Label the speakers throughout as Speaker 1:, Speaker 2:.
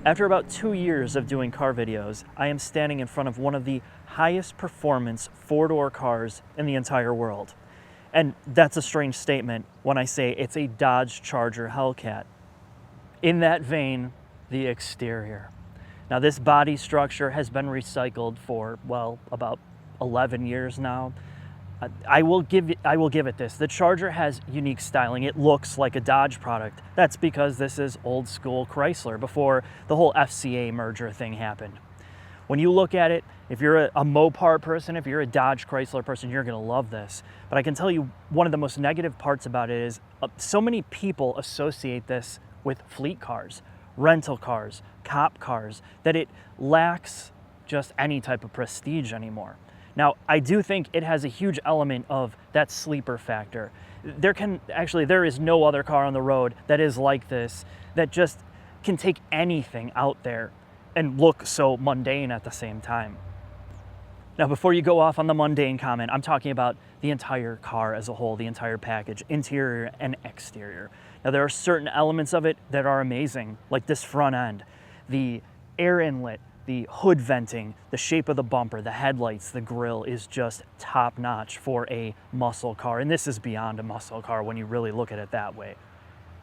Speaker 1: After about 2 years of doing car videos, I am standing in front of one of the highest performance four-door cars in the entire world. And that's a strange statement when I say it's a Dodge Charger Hellcat. In that vein, the exterior. Now, this body structure has been recycled for, well, about 11 years now. I will give it this. The Charger has unique styling. It looks like a Dodge product. That's because this is old school Chrysler before the whole FCA merger thing happened. When you look at it, if you're a Mopar person, if you're a Dodge Chrysler person, you're gonna love this. But I can tell you one of the most negative parts about it is so many people associate this with fleet cars, rental cars, cop cars, that it lacks just any type of prestige anymore. Now, I do think it has a huge element of that sleeper factor. There is no other car on the road that is like this, that just can take anything out there and look so mundane at the same time. Now, before you go off on the mundane comment, I'm talking about the entire car as a whole, the entire package, interior and exterior. Now, there are certain elements of it that are amazing, like this front end, the air inlet, the hood venting, the shape of the bumper, the headlights, the grille is just top notch for a muscle car. And this is beyond a muscle car when you really look at it that way.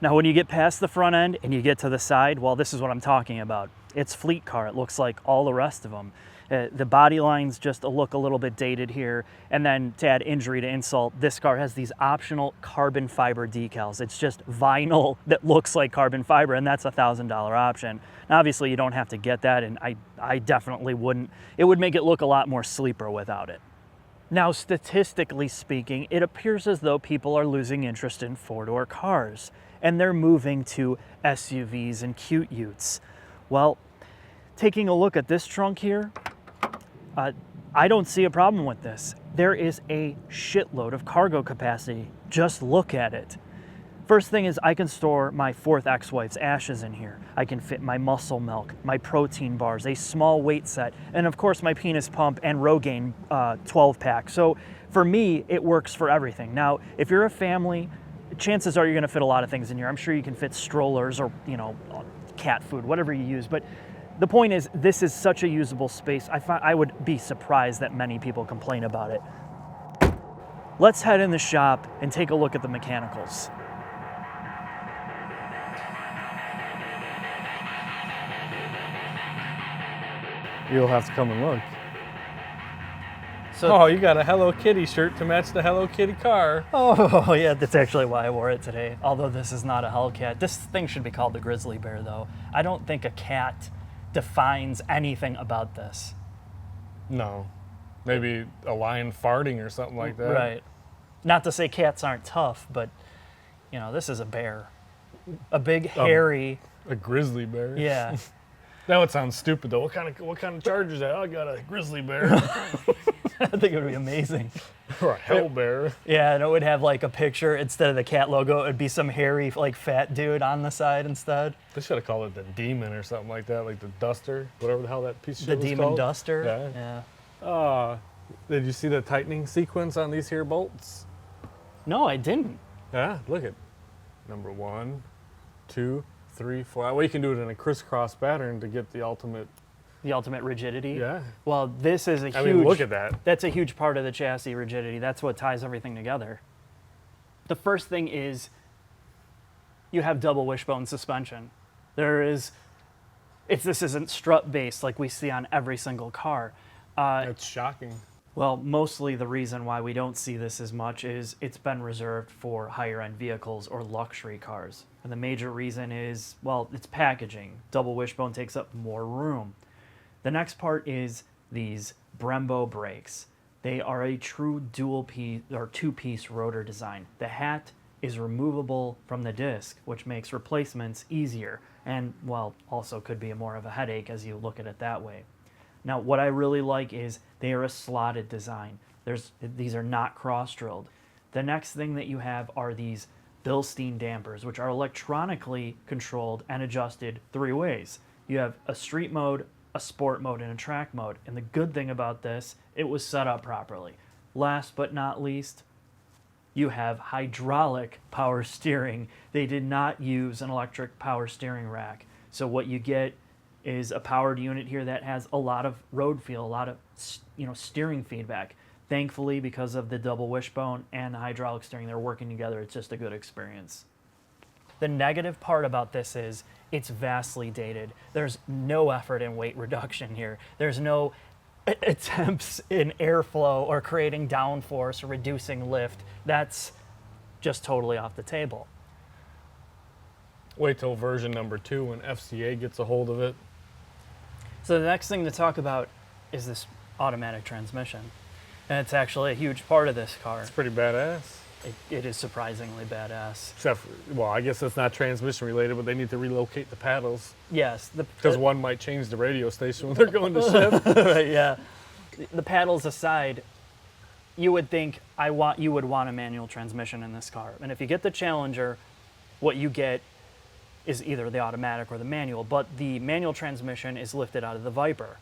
Speaker 1: Now, when you get past the front end and you get to the side, well, this is what I'm talking about. It's fleet car. It looks like all the rest of them. The body lines just look a little bit dated here. And then to add injury to insult, this car has these optional carbon fiber decals. It's just vinyl that looks like carbon fiber, and that's a $1,000 option. Now, obviously, you don't have to get that, and I definitely wouldn't. It would make it look a lot more sleeper without it. Now, statistically speaking, it appears as though people are losing interest in four-door cars, and they're moving to SUVs and cute utes. Well, taking a look at this trunk here, I don't see a problem with this. There is a shitload of cargo capacity. Just look at it. First thing is I can store my fourth ex-wife's ashes in here. I can fit my muscle milk, my protein bars, a small weight set, and of course my penis pump and Rogaine 12-pack. So for me, it works for everything. Now, if you're a family, chances are you're gonna fit a lot of things in here. I'm sure you can fit strollers or, cat food, whatever you use. But the point is, this is such a usable space. I would be surprised that many people complain about it. Let's head in the shop and take a look at the mechanicals.
Speaker 2: You'll have to come and look. So, you got a Hello Kitty shirt to match the Hello Kitty car.
Speaker 1: Oh, yeah, that's actually why I wore it today. Although this is not a Hellcat. This thing should be called the Grizzly Bear, though. I don't think a cat defines anything about this.
Speaker 2: No. Maybe a lion farting or something like that.
Speaker 1: Right. Not to say cats aren't tough, but, this is a bear. A big, hairy...
Speaker 2: A grizzly bear.
Speaker 1: Yeah.
Speaker 2: That would sound stupid, though. What kind of Charger is that? Oh, I got a grizzly bear.
Speaker 1: I think it would be amazing.
Speaker 2: Or a hell bear.
Speaker 1: Yeah, and it would have like a picture instead of the cat logo. It would be some hairy, fat dude on the side instead.
Speaker 2: They should have called it the Demon or something like that, like the Duster, whatever the hell that piece of shit was
Speaker 1: called. The Demon Duster?
Speaker 2: Yeah. Did you see the tightening sequence on these here bolts?
Speaker 1: No, I didn't.
Speaker 2: Yeah, look at number 1, 2, 3, 4. Well, you can do it in a crisscross pattern to get the ultimate.
Speaker 1: The ultimate rigidity?
Speaker 2: Yeah.
Speaker 1: Well, this is
Speaker 2: I mean, look at that.
Speaker 1: That's a huge part of the chassis rigidity. That's what ties everything together. The first thing is you have double wishbone suspension. This isn't strut based like we see on every single car.
Speaker 2: That's shocking.
Speaker 1: Well, mostly the reason why we don't see this as much is it's been reserved for higher end vehicles or luxury cars. And the major reason is, well, it's packaging. Double wishbone takes up more room. The next part is these Brembo brakes. They are a true dual-piece or two-piece rotor design. The hat is removable from the disc, which makes replacements easier and, well, also could be more of a headache as you look at it that way. Now, what I really like is they are a slotted design. These are not cross-drilled. The next thing that you have are these Bilstein dampers, which are electronically controlled and adjusted 3 ways. You have a street mode, a sport mode, and a track mode. And the good thing about this, it was set up properly. Last but not least, you have hydraulic power steering. They did not use an electric power steering rack. So what you get is a powered unit here that has a lot of road feel, a lot of steering feedback. Thankfully, because of the double wishbone and the hydraulic steering, they're working together. It's just a good experience. The negative part about this is it's vastly dated. There's no effort in weight reduction here. There's no attempts in airflow or creating downforce or reducing lift. That's just totally off the table.
Speaker 2: Wait till version number 2 when FCA gets a hold of it.
Speaker 1: So the next thing to talk about is this automatic transmission. And it's actually a huge part of this car.
Speaker 2: It's pretty badass.
Speaker 1: It is surprisingly badass.
Speaker 2: Except for, well, I guess it's not transmission related, but they need to relocate the paddles.
Speaker 1: Yes.
Speaker 2: Because one might change the radio station when they're going to shift.
Speaker 1: Right, yeah. The paddles aside, you would think you would want a manual transmission in this car. And if you get the Challenger, what you get is either the automatic or the manual. But the manual transmission is lifted out of the Viper.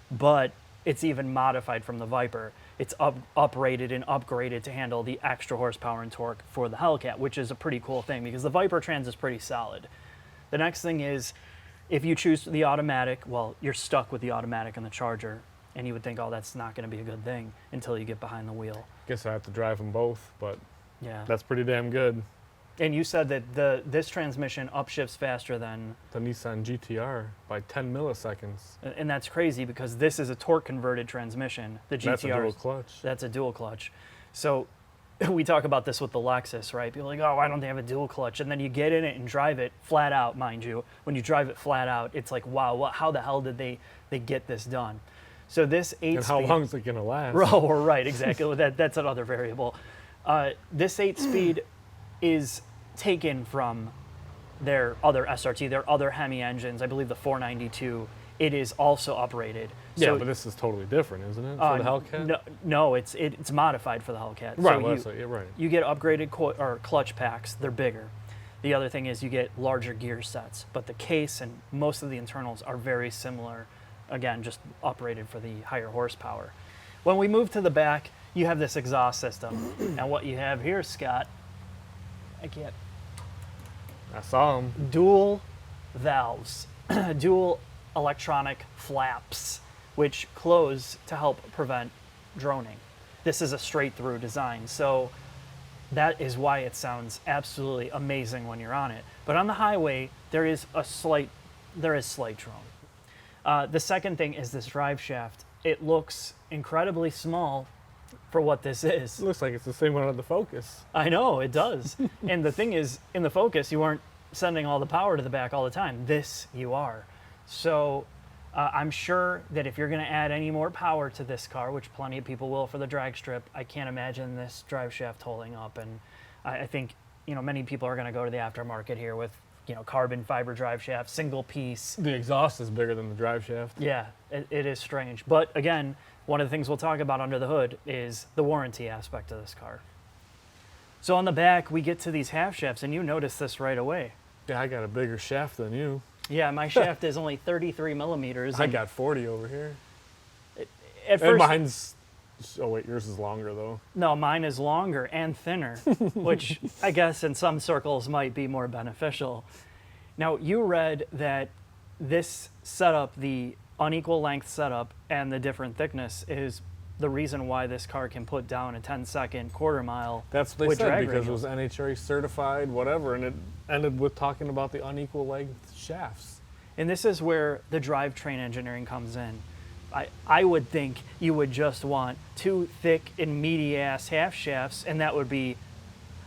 Speaker 1: But it's even modified from the Viper. It's uprated and upgraded to handle the extra horsepower and torque for the Hellcat, which is a pretty cool thing because the Viper trans is pretty solid. The next thing is, if you choose the automatic, well, you're stuck with the automatic and the Charger, and you would think, oh, that's not going to be a good thing until you get behind the wheel.
Speaker 2: Guess I have to drive them both, but
Speaker 1: yeah,
Speaker 2: that's pretty damn good.
Speaker 1: And you said that this transmission upshifts faster than
Speaker 2: the Nissan GTR by 10 milliseconds.
Speaker 1: And that's crazy because this is a torque converted transmission. The GTR,
Speaker 2: that's a dual clutch.
Speaker 1: That's a dual clutch. So we talk about this with the Lexus, right? People are like, oh, why don't they have a dual clutch? And then you get in it and drive it flat out, mind you. When you drive it flat out, it's like, wow, how the hell did they get this done? So this 8-speed...
Speaker 2: And how long is it going to last?
Speaker 1: Oh, right, exactly. That's another variable. This 8-speed is taken from their other SRT, their other Hemi engines. I believe the 492. It is also uprated.
Speaker 2: Yeah,
Speaker 1: so,
Speaker 2: but this is totally different, isn't it, for the Hellcat?
Speaker 1: No, it's modified for the Hellcat.
Speaker 2: Right,
Speaker 1: so
Speaker 2: right.
Speaker 1: You get upgraded clutch packs. They're bigger. The other thing is you get larger gear sets, but the case and most of the internals are very similar. Again, just uprated for the higher horsepower. When we move to the back, you have this exhaust system. And what you have here, Scott,
Speaker 2: I saw them.
Speaker 1: Dual valves, dual electronic flaps, which close to help prevent droning. This is a straight through design, so that is why it sounds absolutely amazing when you're on it. But on the highway, there is slight drone. The second thing is this drive shaft. It looks incredibly small for what this is.
Speaker 2: It looks like it's the same one on the Focus.
Speaker 1: I know, it does. And the thing is, in the Focus, you aren't sending all the power to the back all the time. This, you are. So I'm sure that if you're going to add any more power to this car, which plenty of people will for the drag strip, I can't imagine this drive shaft holding up. And I think, many people are going to go to the aftermarket here with, carbon fiber drive shaft, single piece.
Speaker 2: The exhaust is bigger than the drive shaft.
Speaker 1: Yeah, it is strange. But again, one of the things we'll talk about under the hood is the warranty aspect of this car. So on the back, we get to these half shafts, and you notice this right away.
Speaker 2: Yeah, I got a bigger shaft than you.
Speaker 1: Yeah, my shaft is only 33 millimeters.
Speaker 2: I got 40 over here.
Speaker 1: At first,
Speaker 2: and mine's... Oh, wait, yours is longer, though.
Speaker 1: No, mine is longer and thinner, which I guess in some circles might be more beneficial. Now, you read that this setup, the unequal length setup and the different thickness is the reason why this car can put down a 10-second quarter mile.
Speaker 2: That's what they said, because it was NHRA certified, whatever, and it ended with talking about the unequal length shafts.
Speaker 1: And this is where the drivetrain engineering comes in. I would think you would just want two thick and meaty ass half shafts, and that would be,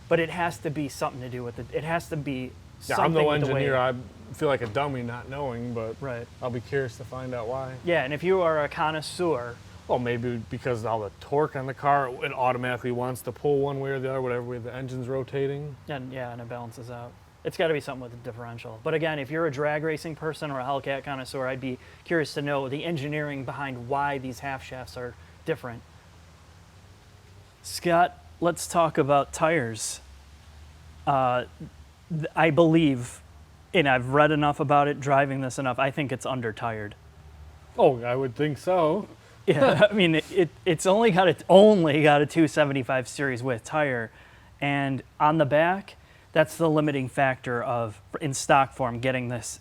Speaker 1: but it has to be something to do with it. It has to be something.
Speaker 2: Yeah, I'm no engineer. I feel like a dummy not knowing, but
Speaker 1: right.
Speaker 2: I'll be curious to find out why.
Speaker 1: Yeah, and if you are a connoisseur.
Speaker 2: Well, maybe because of all the torque on the car, it automatically wants to pull one way or the other, whatever way the engine's rotating.
Speaker 1: And it balances out. It's got to be something with the differential. But again, if you're a drag racing person or a Hellcat connoisseur, I'd be curious to know the engineering behind why these half shafts are different. Scott, let's talk about tires. I believe, and I've read enough about it, driving this enough, I think it's under-tired.
Speaker 2: Oh, I would think so.
Speaker 1: Yeah, I mean, it's only got a 275 series width tire, and on the back, that's the limiting factor of, in stock form, getting this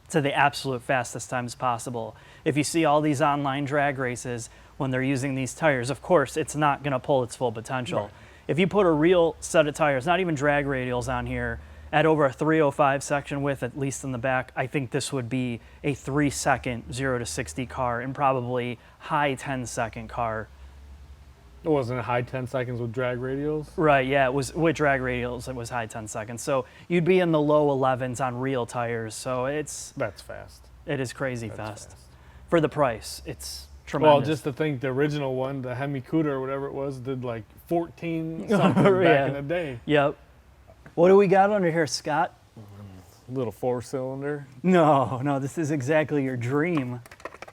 Speaker 1: to the absolute fastest times possible. If you see all these online drag races, when they're using these tires, of course, it's not going to pull its full potential.
Speaker 2: Right.
Speaker 1: If you put a real set of tires, not even drag radials on here, at over a 305 section width, at least in the back, I think this would be a 3-second 0 to 60 car and probably high 10-second car.
Speaker 2: It wasn't a high 10 seconds with drag radials?
Speaker 1: Right, yeah, it was with drag radials, it was high 10 seconds. So you'd be in the low 11s on real tires. So
Speaker 2: That's fast.
Speaker 1: it is crazy
Speaker 2: That's
Speaker 1: fast. For the price, it's tremendous.
Speaker 2: Well, just to think the original one, the Hemi Cuda or whatever it was, did like 14 something
Speaker 1: Yeah.
Speaker 2: back in the day.
Speaker 1: Yep. What do we got under here, Scott?
Speaker 2: Little 4-cylinder.
Speaker 1: No, this is exactly your dream.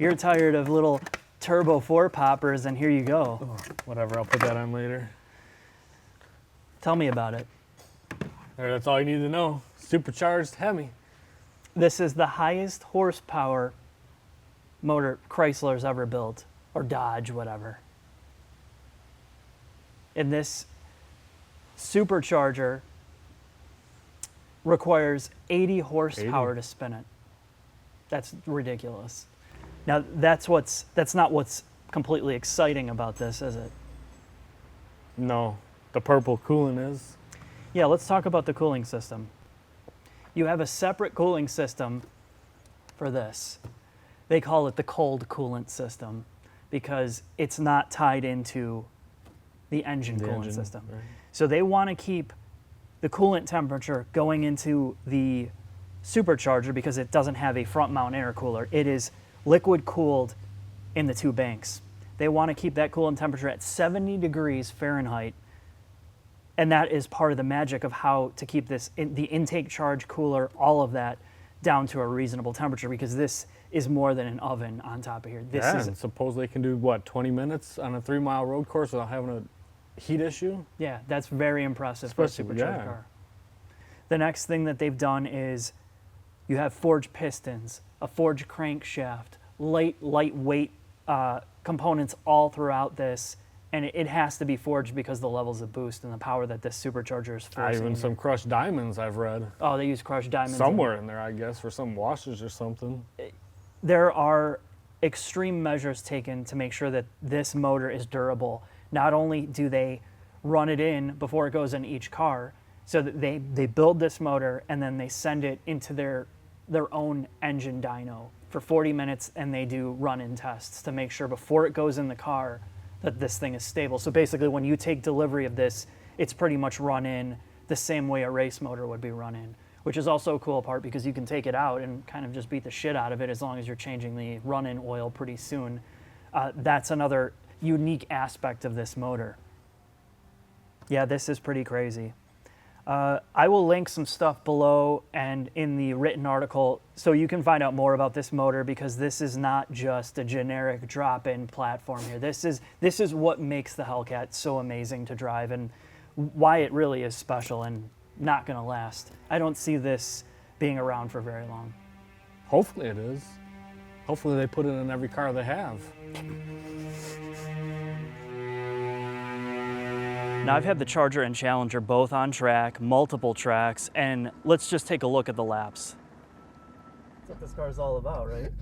Speaker 1: You're tired of little turbo 4-poppers, and here you go.
Speaker 2: Oh, whatever, I'll put that on later.
Speaker 1: Tell me about it.
Speaker 2: There, that's all you need to know. Supercharged Hemi.
Speaker 1: This is the highest horsepower motor Chrysler's ever built, or Dodge, whatever. And this supercharger requires 80 horsepower
Speaker 2: 80.
Speaker 1: to spin it. That's ridiculous. Now, that's not what's completely exciting about this, is it?
Speaker 2: No, the purple coolant is.
Speaker 1: Yeah, let's talk about the cooling system. You have a separate cooling system for this. They call it the cold coolant system because it's not tied into the engine coolant system.
Speaker 2: Right.
Speaker 1: So they want to keep the coolant temperature going into the supercharger because it doesn't have a front mount intercooler. It is liquid cooled in the two banks. They want to keep that coolant temperature at 70 degrees Fahrenheit. And that is part of the magic of how to keep this, the intake charge cooler, all of that down to a reasonable temperature, because this is more than an oven on top of here. This
Speaker 2: Yeah,
Speaker 1: is,
Speaker 2: and suppose they can do, what, 20 minutes on a 3-mile road course without having a heat issue?
Speaker 1: yeah, that's very impressive for a
Speaker 2: Especially,
Speaker 1: supercharged
Speaker 2: yeah.
Speaker 1: car. The next thing that they've done is you have forged pistons, a forged crankshaft, lightweight components all throughout this, and it has to be forged because of the levels of boost and the power that this supercharger is forcing.
Speaker 2: Even some crushed diamonds I've read.
Speaker 1: Oh, they use crushed diamonds.
Speaker 2: Somewhere in there, I guess, for some washers or something.
Speaker 1: There are extreme measures taken to make sure that this motor is durable. Not only do they run it in before it goes in each car, so that they build this motor and then they send it into their own engine dyno for 40 minutes, and they do run-in tests to make sure before it goes in the car that this thing is stable. So basically when you take delivery of this, it's pretty much run in the same way a race motor would be run in, which is also a cool part because you can take it out and kind of just beat the shit out of it as long as you're changing the run-in oil pretty soon. That's another unique aspect of this motor. Yeah, this is pretty crazy. I will link some stuff below and in the written article so you can find out more about this motor, because this is not just a generic drop-in platform here. This is what makes the Hellcat so amazing to drive and why it really is special and not going to last. I don't see this being around for very long.
Speaker 2: Hopefully it is. Hopefully they put it in every car they have.
Speaker 1: Now, I've had the Charger and Challenger both on track, multiple tracks, and let's just take a look at the laps. That's what this car's all about, right?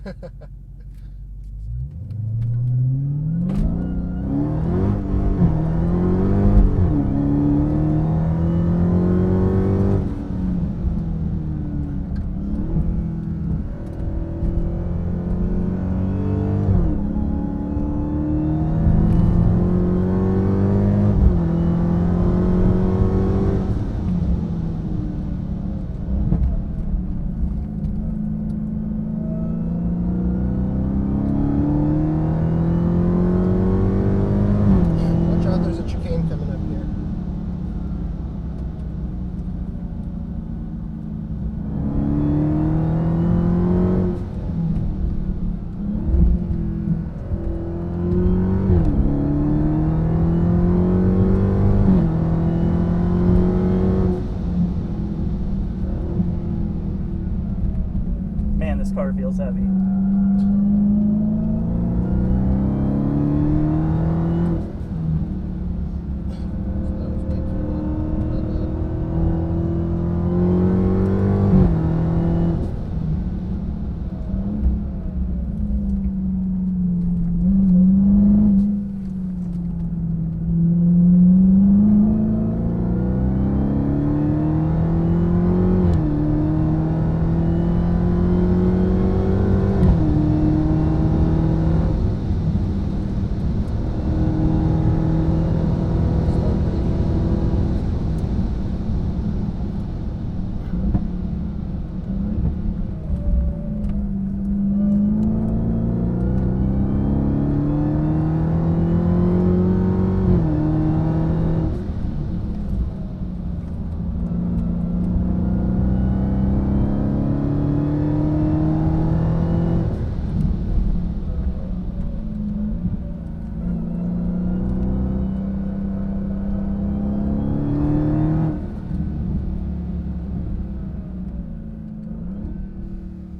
Speaker 3: Watch out, there's a chicane coming up here.
Speaker 1: Man, this car feels heavy.
Speaker 3: That was way too low. My bad.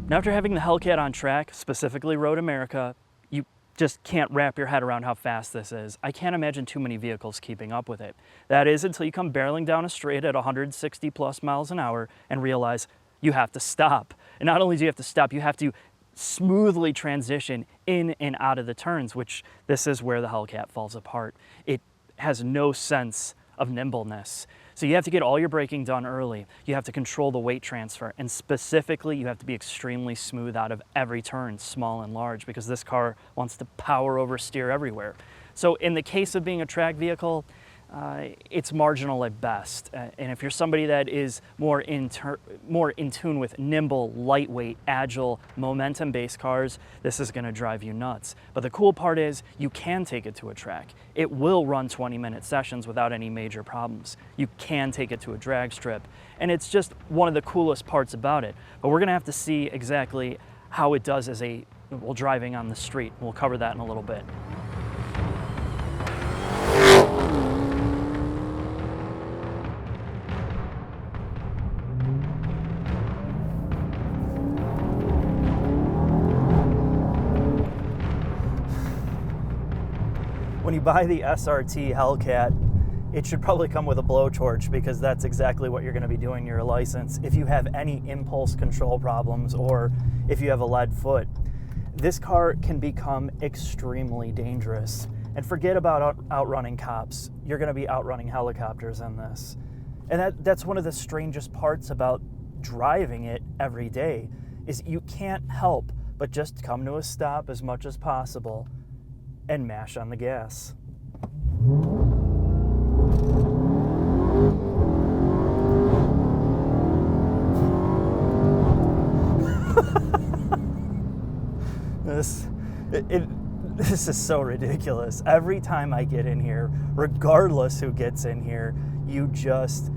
Speaker 1: Now, after having the Hellcat on track, specifically Road America, you just can't wrap your head around how fast this is. I can't imagine too many vehicles keeping up with it. That is until you come barreling down a straight at 160 plus miles an hour and realize you have to stop. And not only do you have to stop, you have to smoothly transition in and out of the turns, which this is where the Hellcat falls apart. It has no sense of nimbleness. So you have to get all your braking done early. You have to control the weight transfer, and specifically you have to be extremely smooth out of every turn, small and large, because this car wants to power oversteer everywhere. So in the case of being a track vehicle, it's marginal at best. And if you're somebody that is more in tune with nimble, lightweight, agile, momentum-based cars, this is going to drive you nuts. But the cool part is you can take it to a track. It will run 20-minute sessions without any major problems. You can take it to a drag strip. And it's just one of the coolest parts about it. But we're going to have to see exactly how it does as driving on the street. We'll cover that in a little bit. When you buy the SRT Hellcat, it should probably come with a blowtorch, because that's exactly what you're going to be doing in your license if you have any impulse control problems or if you have a lead foot. This car can become extremely dangerous. And forget about outrunning cops. You're going to be outrunning helicopters in this. And that's one of the strangest parts about driving it every day, is you can't help but just come to a stop as much as possible and mash on the gas. This is so ridiculous. Every time I get in here, regardless who gets in here, you just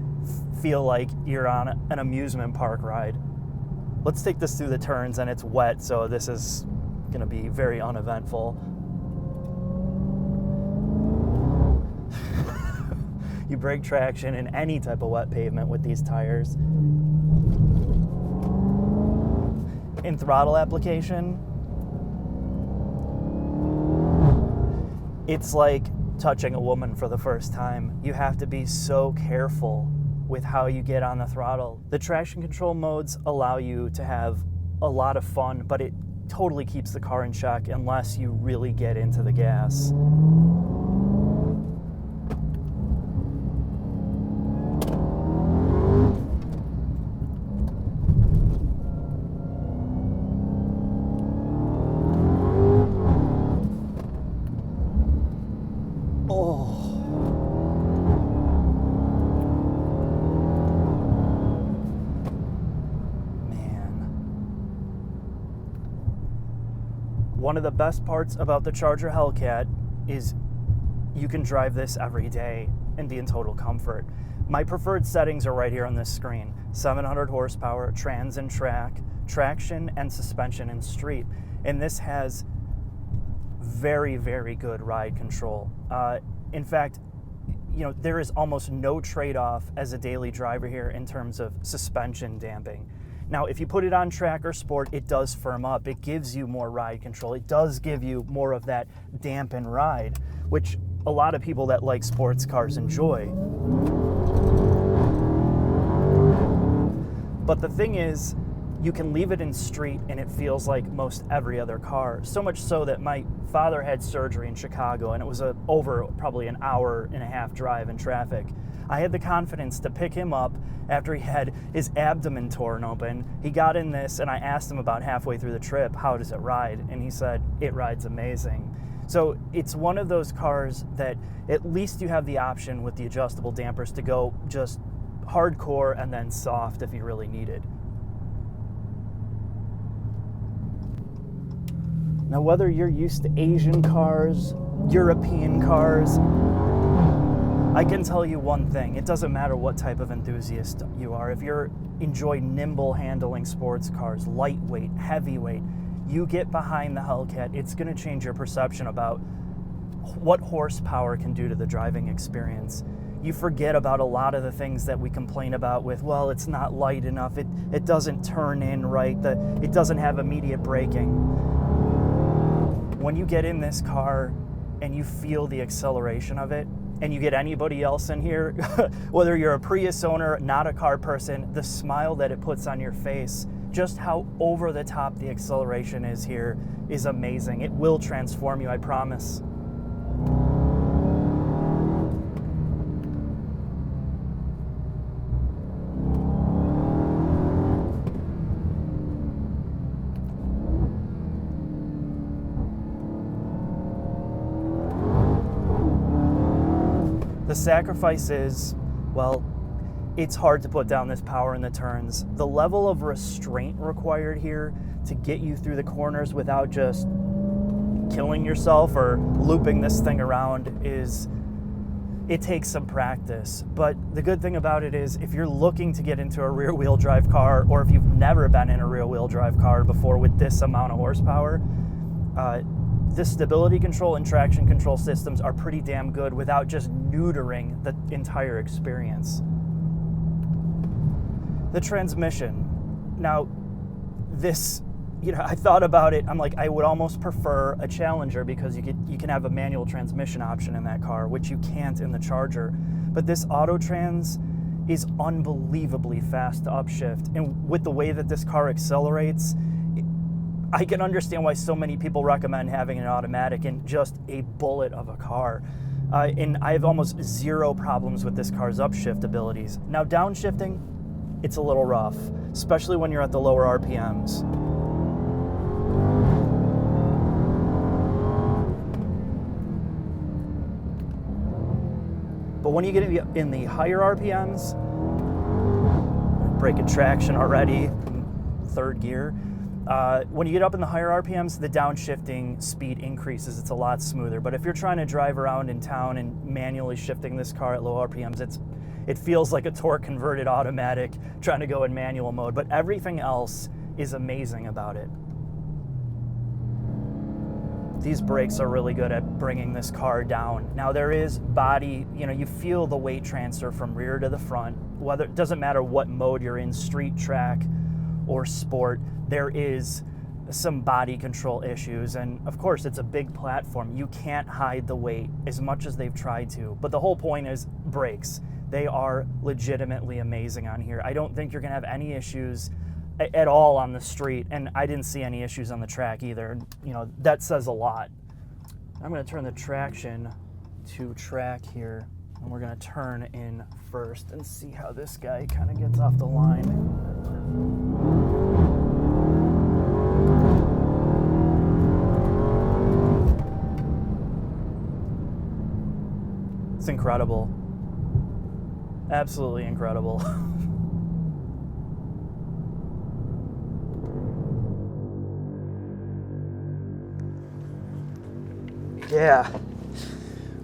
Speaker 1: feel like you're on an amusement park ride. Let's take this through the turns, and it's wet, so this is going to be very uneventful. You break traction in any type of wet pavement with these tires. In throttle application, it's like touching a woman for the first time. You have to be so careful with how you get on the throttle. The traction control modes allow you to have a lot of fun, but it totally keeps the car in check unless you really get into the gas. One of the best parts about the Charger Hellcat is you can drive this every day and be in total comfort. My preferred settings are right here on this screen. 700 horsepower, trans and track, traction and suspension in street. And this has very, very good ride control. In fact, there is almost no trade-off as a daily driver here in terms of suspension damping. Now, if you put it on track or sport, it does firm up. It gives you more ride control. It does give you more of that dampen ride, which a lot of people that like sports cars enjoy. But the thing is, you can leave it in street and it feels like most every other car. So much so that my father had surgery in Chicago, and it was over probably an hour and a half drive in traffic. I had the confidence to pick him up after he had his abdomen torn open. He got in this, and I asked him about halfway through the trip, how does it ride? And he said, it rides amazing. So it's one of those cars that at least you have the option with the adjustable dampers to go just hardcore and then soft if you really need it. Now, whether you're used to Asian cars, European cars, I can tell you one thing, it doesn't matter what type of enthusiast you are. If you enjoy nimble handling sports cars, lightweight, heavyweight, you get behind the Hellcat, it's going to change your perception about what horsepower can do to the driving experience. you forget about a lot of the things that we complain about with, well, it's not light enough, it doesn't turn in right, it doesn't have immediate braking. When you get in this car and you feel the acceleration of it, and you get anybody else in here, whether you're a Prius owner, not a car person, the smile that it puts on your face, just how over the top the acceleration is here is amazing. It will transform you, I promise. The sacrifice is, well, it's hard to put down this power in the turns. The level of restraint required here to get you through the corners without just killing yourself or looping this thing around it takes some practice. But the good thing about it is if you're looking to get into a rear-wheel drive car, or if you've never been in a rear-wheel drive car before with this amount of horsepower, the stability control and traction control systems are pretty damn good without just neutering the entire experience. The transmission. Now, this, I thought about it. I'm like, I would almost prefer a Challenger because you can have a manual transmission option in that car, which you can't in the Charger. But this Autotrans is unbelievably fast to upshift. And with the way that this car accelerates, I can understand why so many people recommend having an automatic and just a bullet of a car. And I have almost zero problems with this car's upshift abilities. Now, downshifting, it's a little rough, especially when you're at the lower RPMs. But when you get in the higher RPMs, braking traction already, third gear, when you get up in the higher RPMs, the downshifting speed increases. It's a lot smoother. But if you're trying to drive around in town and manually shifting this car at low RPMs, it feels like a torque converted automatic trying to go in manual mode. But everything else is amazing about it. These brakes are really good at bringing this car down. Now there is body, you feel the weight transfer from rear to the front. Whether it doesn't matter what mode you're in, street, track, or sport, there is some body control issues. And of course, it's a big platform. You can't hide the weight as much as they've tried to. But the whole point is brakes. They are legitimately amazing on here. I don't think you're gonna have any issues at all on the street, and I didn't see any issues on the track either. That says a lot. I'm gonna turn the traction to track here, and we're gonna turn in first and see how this guy kind of gets off the line. It's incredible. Absolutely incredible. Yeah.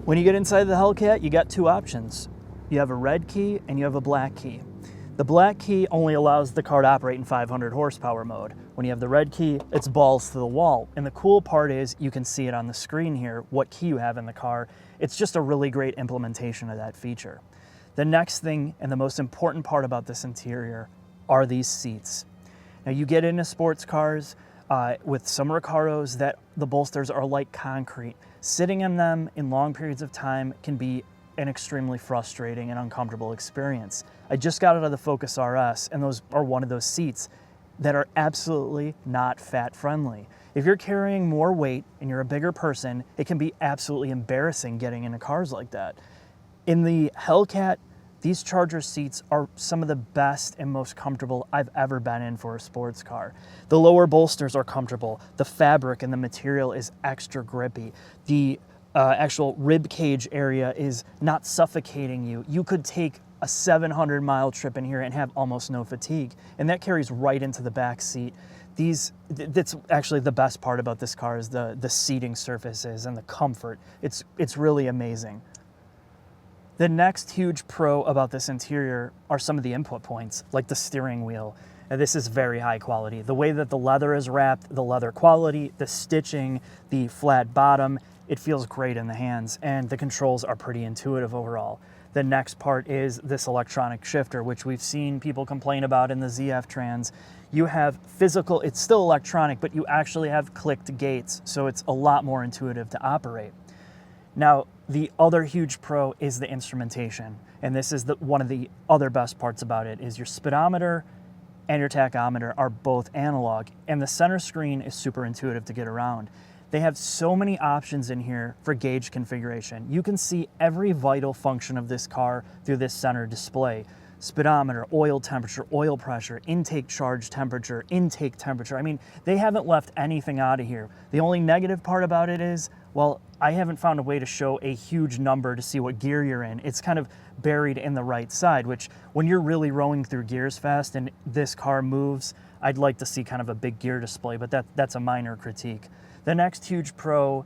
Speaker 1: When you get inside the Hellcat, you got two options. You have a red key and you have a black key. The black key only allows the car to operate in 500 horsepower mode. When you have the red key, it's balls to the wall. And the cool part is you can see it on the screen here, what key you have in the car. It's just a really great implementation of that feature. The next thing and the most important part about this interior are these seats. Now you get into sports cars with some Recaros that the bolsters are like concrete. Sitting in them in long periods of time can be an extremely frustrating and uncomfortable experience. I just got out of the Focus RS, and those are one of those seats that are absolutely not fat friendly. If you're carrying more weight and you're a bigger person, it can be absolutely embarrassing getting into cars like that. In the Hellcat, these Charger seats are some of the best and most comfortable I've ever been in for a sports car. The lower bolsters are comfortable. The fabric and the material is extra grippy. The actual rib cage area is not suffocating you. You could take a 700-mile trip in here and have almost no fatigue, and that carries right into the back seat. That's actually the best part about this car is the seating surfaces and the comfort. It's really amazing. The next huge pro about this interior are some of the input points, like the steering wheel. And this is very high quality. The way that the leather is wrapped, the leather quality, the stitching, the flat bottom, it feels great in the hands, and the controls are pretty intuitive overall. The next part is this electronic shifter, which we've seen people complain about in the ZF Trans. You have physical, it's still electronic, but you actually have clicked gates, so it's a lot more intuitive to operate. Now, the other huge pro is the instrumentation, and this is one of the other best parts about it, is your speedometer and your tachometer are both analog, and the center screen is super intuitive to get around. They have so many options in here for gauge configuration. You can see every vital function of this car through this center display. Speedometer, oil temperature, oil pressure, intake charge temperature, intake temperature. I mean, they haven't left anything out of here. The only negative part about it is, well, I haven't found a way to show a huge number to see what gear you're in. It's kind of buried in the right side, which when you're really rowing through gears fast and this car moves, I'd like to see kind of a big gear display, but that's a minor critique. The next huge pro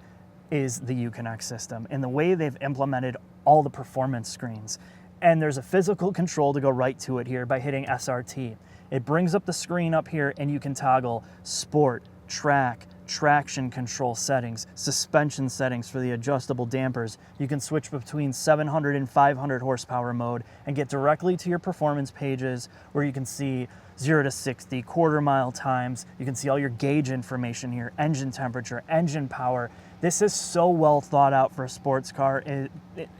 Speaker 1: is the Uconnect system and the way they've implemented all the performance screens. And there's a physical control to go right to it here by hitting SRT. It brings up the screen up here and you can toggle sport, track, traction control settings, suspension settings for the adjustable dampers. You can switch between 700 and 500 horsepower mode and get directly to your performance pages where you can see 0 to 60, quarter mile times. You can see all your gauge information here, engine temperature, engine power. This is so well thought out for a sports car.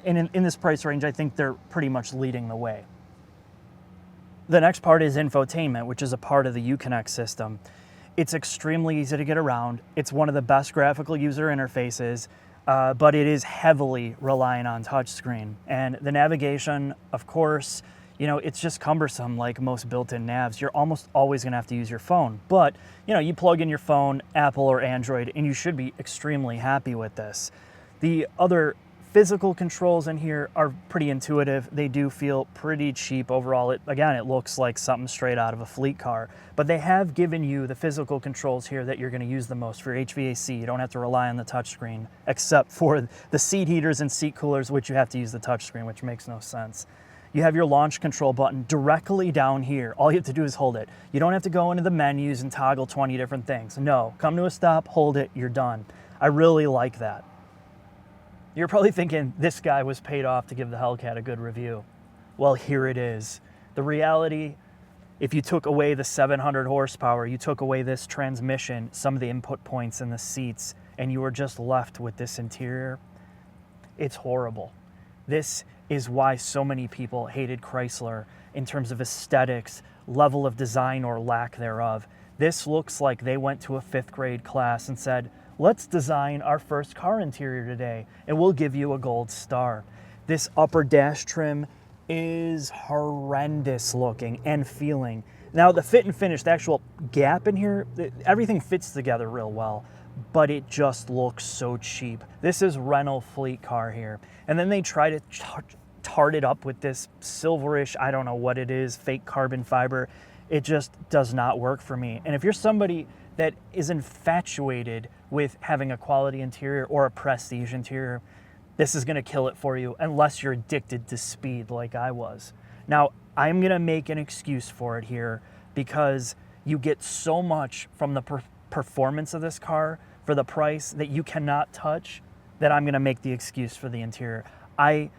Speaker 1: In this price range, I think they're pretty much leading the way. The next part is infotainment, which is a part of the Uconnect system. It's extremely easy to get around. It's one of the best graphical user interfaces, but it is heavily reliant on touchscreen. And the navigation, of course, you know, it's just cumbersome like most built-in navs. You're almost always gonna have to use your phone. But, you know, you plug in your phone, Apple or Android, and you should be extremely happy with this. The other physical controls in here are pretty intuitive. They do feel pretty cheap overall. Again, it looks like something straight out of a fleet car. But they have given you the physical controls here that you're gonna use the most for HVAC. You don't have to rely on the touchscreen, except for the seat heaters and seat coolers, which you have to use the touchscreen, which makes no sense. You have your launch control button directly down here. All you have to do is hold it. You don't have to go into the menus and toggle 20 different things. No, come to a stop, hold it, you're done. I really like that. You're probably thinking this guy was paid off to give the Hellcat a good review. Well, here it is. The reality, if you took away the 700 horsepower, you took away this transmission, some of the input points in the seats, and you were just left with this interior, it's horrible. This is why so many people hated Chrysler in terms of aesthetics, level of design or lack thereof. This looks like they went to a 5th grade class and said, let's design our first car interior today and we'll give you a gold star. This upper dash trim is horrendous looking and feeling. Now the fit and finish, the actual gap in here, everything fits together real well, but it just looks so cheap. This is Renault fleet car here. And then they try to tart it up with this silverish, I don't know what it is, fake carbon fiber. It just does not work for me. And if you're somebody that is infatuated with having a quality interior or a prestige interior, this is gonna kill it for you unless you're addicted to speed like I was. Now, I'm gonna make an excuse for it here because you get so much from the performance of this car for the price that you cannot touch, that I'm gonna make the excuse for the interior. I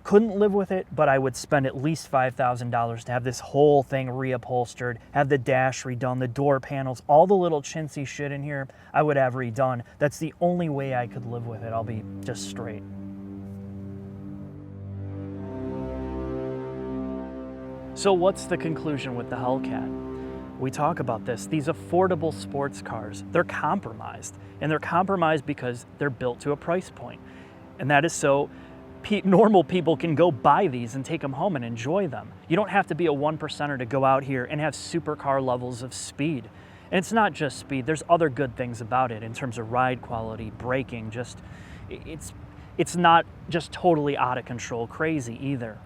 Speaker 1: couldn't live with it, but I would spend at least $5,000 to have this whole thing reupholstered, have the dash redone, the door panels, all the little chintzy shit in here, I would have redone. That's the only way I could live with it, I'll be just straight. So what's the conclusion with the Hellcat? We talk about this. These affordable sports cars, they're compromised. And they're compromised because they're built to a price point. And that is so normal people can go buy these and take them home and enjoy them. You don't have to be a 1%er to go out here and have supercar levels of speed. And it's not just speed, there's other good things about it in terms of ride quality, braking, it's not just totally out of control crazy either.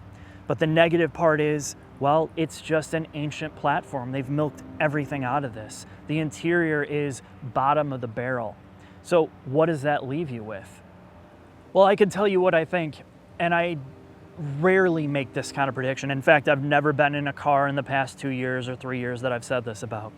Speaker 1: But the negative part is, well, it's just an ancient platform. They've milked everything out of this. The interior is bottom of the barrel. So what does that leave you with? Well, I can tell you what I think, and I rarely make this kind of prediction. In fact, I've never been in a car in the past 2 years or 3 years that I've said this about.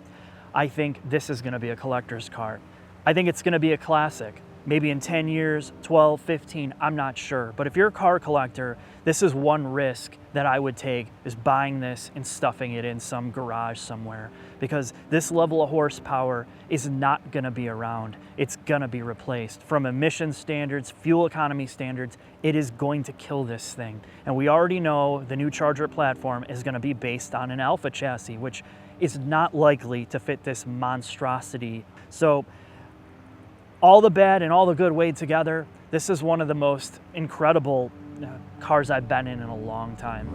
Speaker 1: I think this is gonna be a collector's car. I think it's gonna be a classic. Maybe in 10 years, 12, 15, I'm not sure. But if you're a car collector, this is one risk that I would take, is buying this and stuffing it in some garage somewhere, because this level of horsepower is not gonna be around. It's gonna be replaced. From emission standards, fuel economy standards, it is going to kill this thing. And we already know the new Charger platform is gonna be based on an Alpha chassis, which is not likely to fit this monstrosity. So all the bad and all the good weighed together, this is one of the most incredible cars I've been in a long time.